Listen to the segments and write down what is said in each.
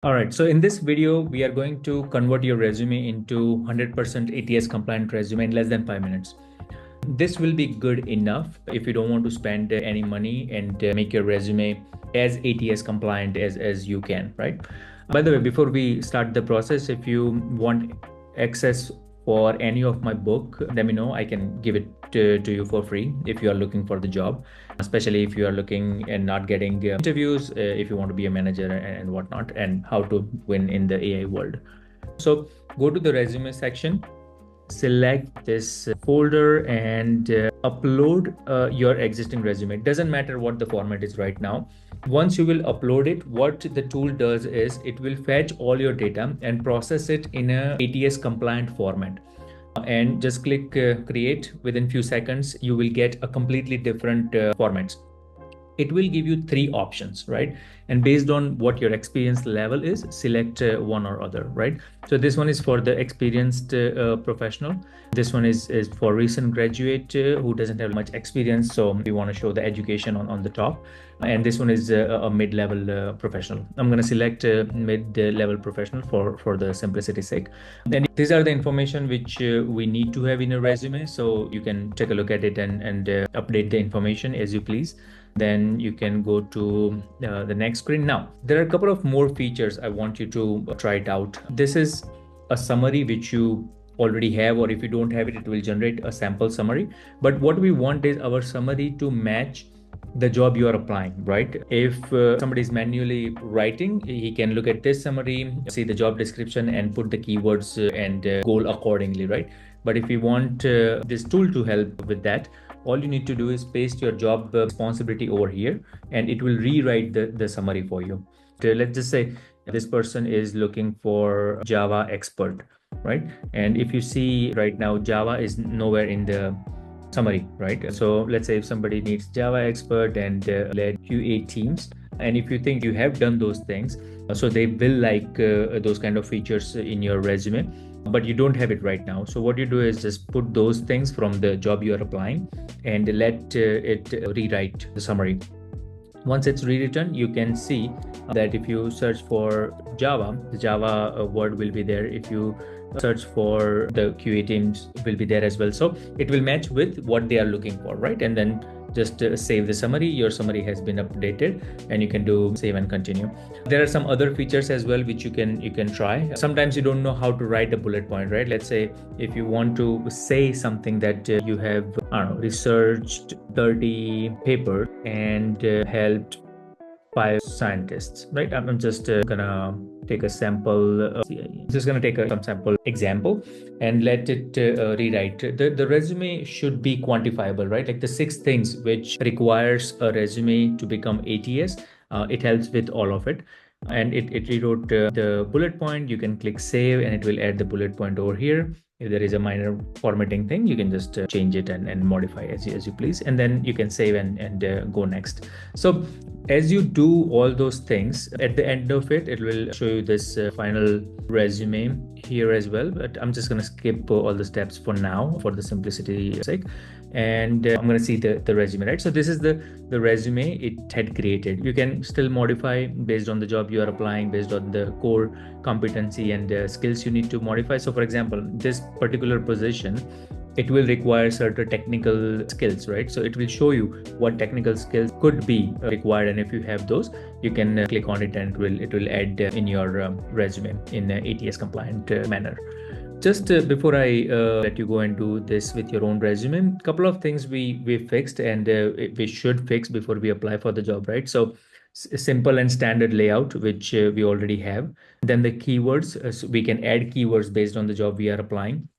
All right, so in this video, we are going to convert your resume into 100% ATS compliant resume in less than 5 minutes. This will be good enough if you don't want to spend any money and make your resume as ATS compliant as you can, right? By the way, before we start the process, if you want access for any of my book, let me know. I can give it to you for free if you are looking for the job, especially if you are looking and not getting interviews, if you want to be a manager and whatnot, and how to win in the AI world. So go to the resume section, select this folder and upload your existing resume. It doesn't matter what the format is right now. Once you will upload it, what the tool does is it will fetch all your data and process it in a ATS compliant format. And just click create. Within few seconds, you will get a completely different formats. It will give you three options, right? And based on what your experience level is, select one or other, right? So this one is for the experienced professional. This one is for recent graduate who doesn't have much experience, so we want to show the education on the top. And this one is a mid-level professional. I'm going to select mid-level professional for the simplicity sake. And these are the information which we need to have in a resume, so you can take a look at it and update the information as you please. Then you can go to the next screen. Now, there are a couple of more features I want you to try it out. This is a summary which you already have, or if you don't have it, it will generate a sample summary. But what we want is our summary to match the job you are applying, right? If somebody is manually writing, he can look at this summary, see the job description and put the keywords and goal accordingly, right? But if you want this tool to help with that, all you need to do is paste your job responsibility over here and it will rewrite the summary for you. So let's just say this person is looking for Java expert, right? And if you see right now, Java is nowhere in the summary, right? So let's say if somebody needs Java expert and led QA teams, and if you think you have done those things, so they will like those kind of features in your resume, but you don't have it right now. So what you do is just put those things from the job you are applying and let it rewrite the summary. Once it's rewritten, you can see that if you search for Java, the Java word will be there. If you search for the QA teams, will be there as well. So it will match with what they are looking for, right? And then just save the summary. Your summary has been updated and you can do save and continue. There are some other features as well which you can try. Sometimes you don't know how to write a bullet point, right? Let's say if you want to say something that you have, I don't know, researched 30 papers and helped 5 scientists, right? I'm just gonna take a sample, just gonna take some sample example and let it rewrite. The resume should be quantifiable, right? Like the 6 things which requires a resume to become ATS, it helps with all of it. And it rewrote the bullet point. You can click save and it will add the bullet point over here. If there is a minor formatting thing, you can just change it and modify as you please. And then you can save and go next. So as you do all those things, at the end of it, it will show you this final resume here as well. But I'm just going to skip all the steps for now for the simplicity sake. And I'm going to see the resume, right? So this is the resume it had created. You can still modify based on the job you are applying, based on the core competency and skills you need to modify. So for example, this particular position, it will require certain technical skills, right? So it will show you what technical skills could be required, and if you have those, you can click on it and it will add in your resume in an ATS compliant manner. Just before I let you go and do this with your own resume, a couple of things we fixed and we should fix before we apply for the job, right? So simple and standard layout, which we already have. Then the keywords, so we can add keywords based on the job we are applying.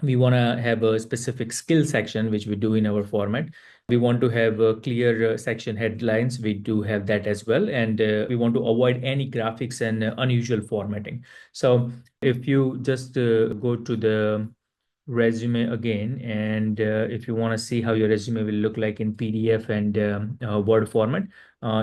We want to have a specific skill section, which we do in our format. We want to have a clear section headlines. We do have that as well. And we want to avoid any graphics and unusual formatting. So if you just go to the resume again, and if you want to see how your resume will look like in PDF and Word format,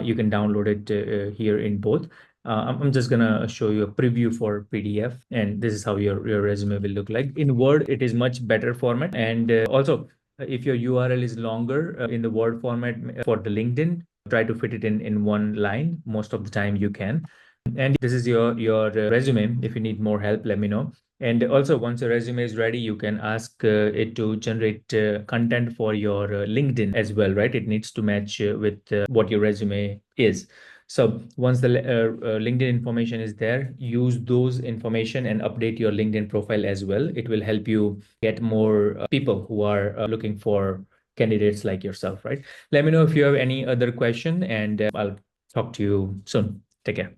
you can download it here in both. I'm just gonna show you a preview for PDF, and this is how your resume will look like. In Word, it is much better format, and also if your URL is longer in the Word format for the LinkedIn, try to fit it in one line. Most of the time you can. And this is your resume. If you need more help, let me know. And also, once your resume is ready, you can ask it to generate content for your LinkedIn as well, right? It needs to match with what your resume is. So once the LinkedIn information is there, use those information and update your LinkedIn profile as well. It will help you get more people who are looking for candidates like yourself, right? Let me know if you have any other question, and I'll talk to you soon. Take care.